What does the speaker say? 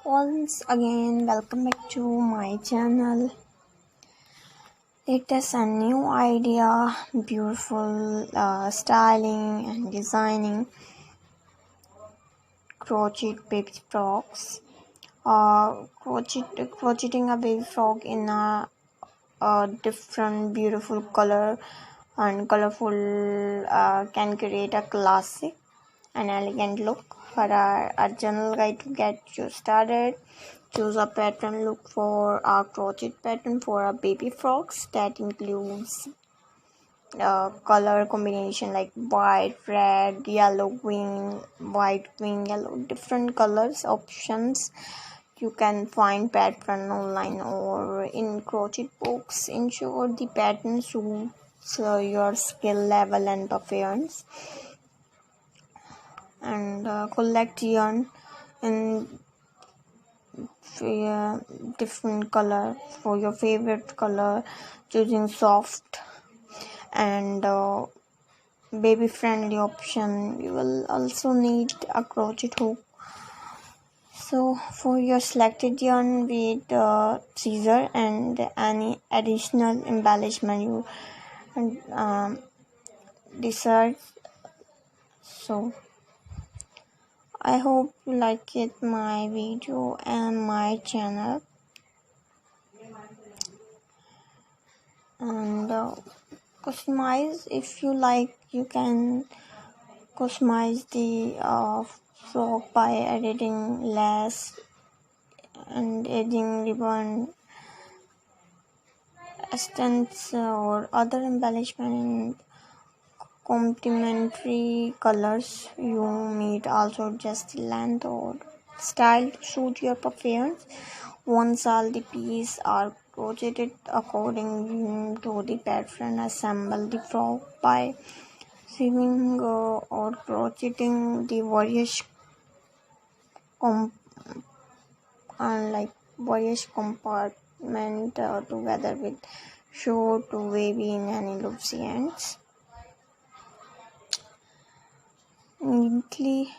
Once again, welcome back to my channel. It is a new idea, beautiful styling and designing crochet baby frocks. Crocheting a baby frog in a different beautiful color and colorful can create a classic and elegant look. For our general guide to get you started, choose a pattern. Look for a crochet pattern for a baby frocks that includes color combination like white, red, yellow, green, white, green, yellow, different colors options. You can find pattern online or in crochet books. Ensure the pattern suits your skill level and preference. And collect yarn in different color for your favorite color, choosing soft and baby friendly option. You will also need a crochet hook. So for your selected yarn with scissor and any additional embellishment you decide. So I hope you like it my video and my channel, and customize if you like. You can customize the frog by editing lace and adding ribbon, accents or other embellishment and complementary colors. You need also just length or style to suit your preference. Once all the pieces are crocheted according to the pattern, assemble the frog by sewing or crocheting the various compartment together with short to wavy in any loopsy ends. Neatly